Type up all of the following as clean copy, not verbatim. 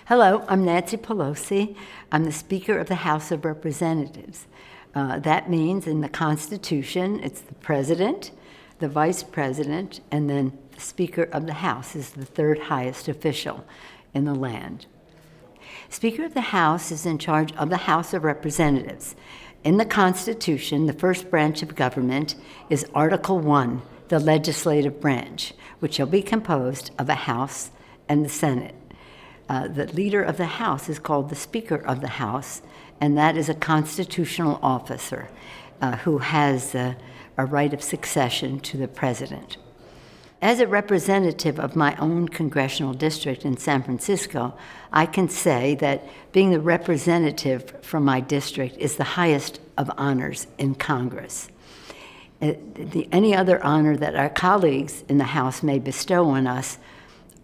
Hello, I'm Nancy Pelosi. I'm the Speaker of the House of Representatives. That means in the Constitution, it's the President, the Vice President, and then the Speaker of the House is the third highest official in the land. Speaker of the House is in charge of the House of Representatives. In the Constitution, the first branch of government is Article 1, the legislative branch, which shall be composed of a House and the Senate. The leader of the House is called the Speaker of the House, and that is a constitutional officer who has a right of succession to the president. As a representative of my own congressional district in San Francisco, I can say that being the representative from my district is the highest of honors in Congress. Any other honor that our colleagues in the House may bestow on us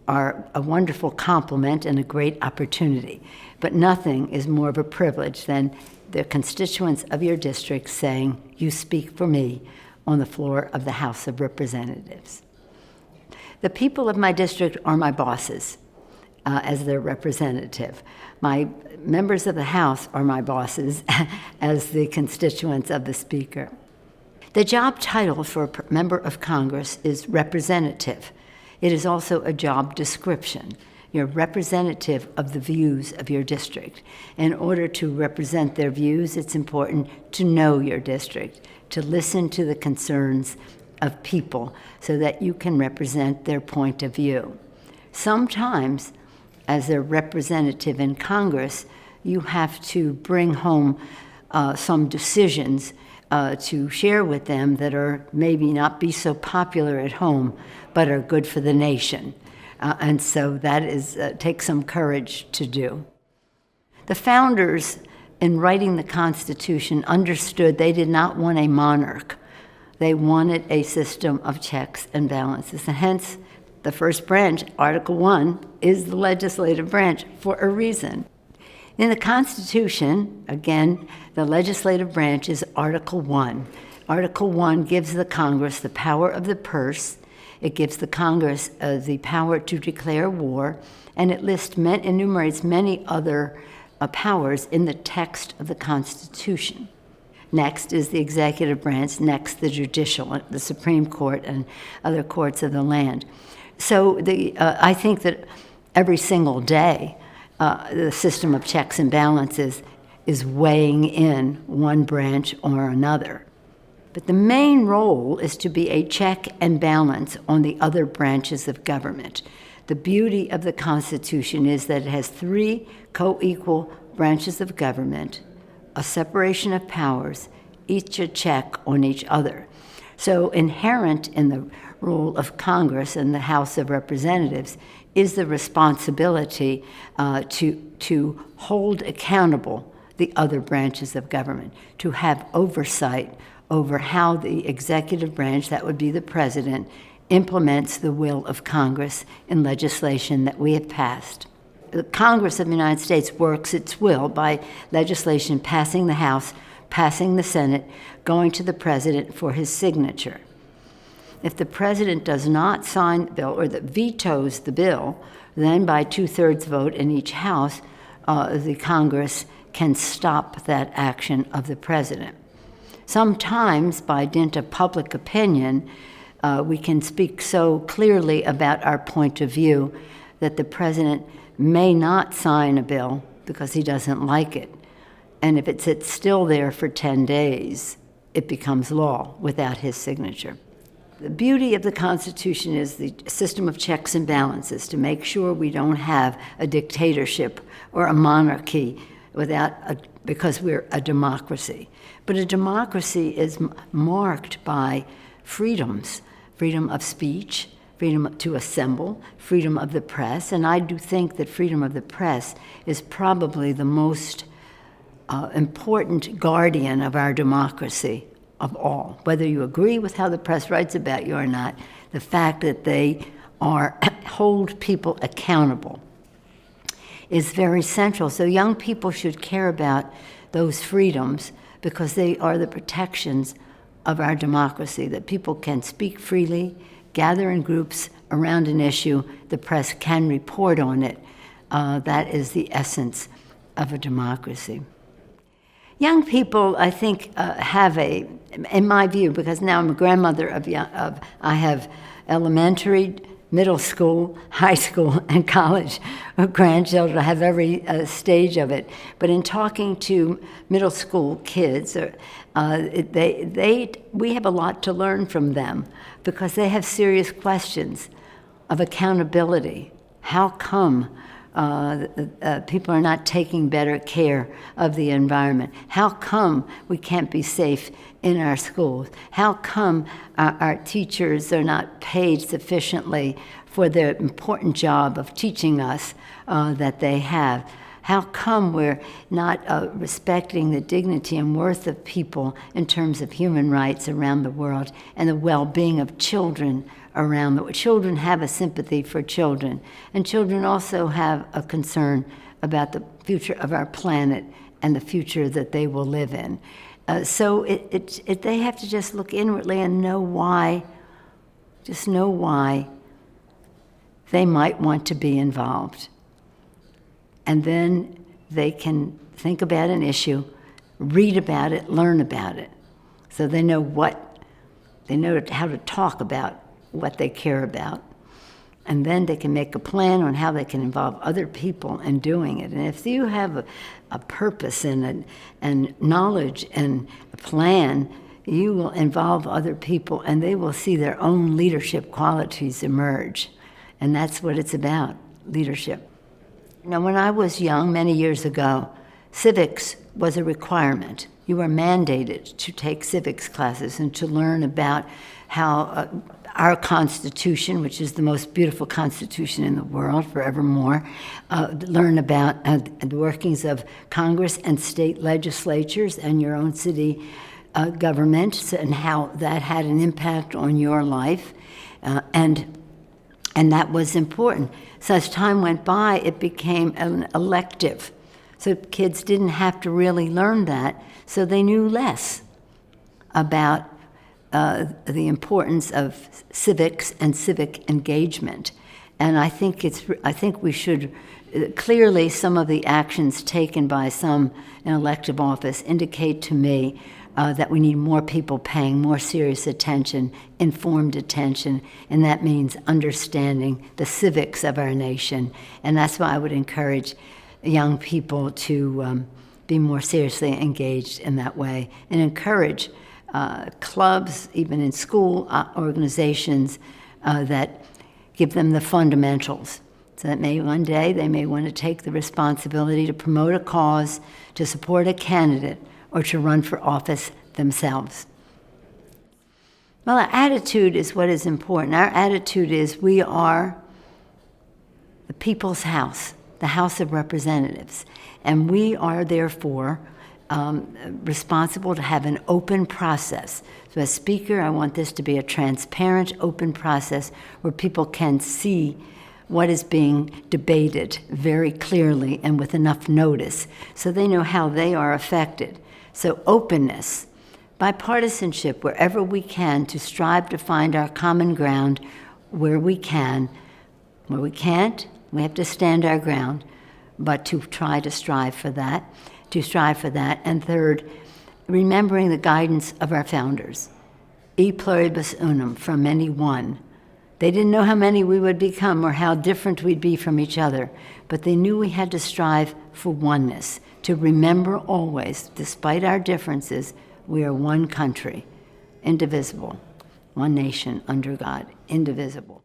are a wonderful compliment and a great opportunity, but nothing is more of a privilege than the constituents of your district saying, "You speak for me," on the floor of the House of Representatives. The people of my district are my bosses as their representative. My members of the House are my bosses as the constituents of the Speaker. The job title for a member of Congress is representative. It is also a job description. You're representative of the views of your district. In order to represent their views, it's important to know your district, to listen to the concerns of people so that you can represent their point of view. Sometimes, as a representative in Congress, you have to bring home some decisions to share with them that are maybe not be so popular at home, but are good for the nation. And so that takes some courage to do. The founders, in writing the Constitution, understood they did not want a monarch. They wanted a system of checks and balances. And hence, the first branch, Article 1, is the legislative branch for a reason. In the Constitution, again, the legislative branch is Article 1. Article 1 gives the Congress the power of the purse. It gives the Congress the power to declare war, and it enumerates many other powers in the text of the Constitution. Next is the executive branch, next the judicial, the Supreme Court and other courts of the land. So I think that every single day, the system of checks and balances is weighing in one branch or another. But the main role is to be a check and balance on the other branches of government. The beauty of the Constitution is that it has three co-equal branches of government, a separation of powers, each a check on each other. So inherent in the role of Congress and the House of Representatives is the responsibility to hold accountable the other branches of government, to have oversight over how the executive branch, that would be the president, implements the will of Congress in legislation that we have passed. The Congress of the United States works its will by legislation passing the House, passing the Senate, going to the president for his signature. If the president does not sign the bill or that vetoes the bill, then by 2/3 vote in each house, the Congress can stop that action of the president. Sometimes, by dint of public opinion, we can speak so clearly about our point of view that the president may not sign a bill because he doesn't like it. And if it sits still there for 10 days, it becomes law without his signature. The beauty of the Constitution is the system of checks and balances to make sure we don't have a dictatorship or a monarchy because we're a democracy. But a democracy is marked by freedoms, freedom of speech, freedom to assemble, freedom of the press, and I do think that freedom of the press is probably the most important guardian of our democracy of all. Whether you agree with how the press writes about you or not, the fact that they hold people accountable is very central. So young people should care about those freedoms because they are the protections of our democracy, that people can speak freely, gather in groups around an issue, the press can report on it, That is the essence of a democracy. Young people, I think, have in my view, because now I'm a grandmother I have elementary, middle school, high school, and college grandchildren. I have every stage of it. But in talking to middle school kids, we have a lot to learn from them because they have serious questions of accountability. How come people are not taking better care of the environment? How come we can't be safe in our schools? How come our teachers are not paid sufficiently for their important job of teaching us that they have? How come we're not respecting the dignity and worth of people in terms of human rights around the world and the well-being of children around the world? Children have a sympathy for children, and children also have a concern about the future of our planet and the future that they will live in. So they have to just look inwardly and know why they might want to be involved. And then they can think about an issue, read about it, learn about it. So they know how to talk about what they care about. And then they can make a plan on how they can involve other people in doing it. And if you have a purpose and knowledge and a plan, you will involve other people and they will see their own leadership qualities emerge. And that's what it's about, leadership. Now, when I was young, many years ago, civics was a requirement. You were mandated to take civics classes and to learn about how our Constitution, which is the most beautiful Constitution in the world forevermore, learn about the workings of Congress and state legislatures and your own city government and how that had an impact on your life. And that was important. So as time went by, it became an elective. So kids didn't have to really learn that, so they knew less about the importance of civics and civic engagement. And I think we should, clearly some of the actions taken by some in elective office indicate to me that we need more people paying more serious attention, informed attention, and that means understanding the civics of our nation. And that's why I would encourage young people to be more seriously engaged in that way and encourage clubs, even in school organizations, that give them the fundamentals. So that one day they may want to take the responsibility to promote a cause, to support a candidate, or to run for office themselves. Well, our attitude is what is important. Our attitude is we are the people's house, the House of Representatives, and we are therefore responsible to have an open process. So as Speaker, I want this to be a transparent, open process where people can see what is being debated very clearly and with enough notice so they know how they are affected. So openness, bipartisanship, wherever we can, to strive to find our common ground where we can. Where we can't, we have to stand our ground, but to try to strive for that. And third, remembering the guidance of our founders. E pluribus unum, from many one. They didn't know how many we would become or how different we'd be from each other, but they knew we had to strive for oneness, to remember always, despite our differences, we are one country, indivisible, one nation under God, indivisible.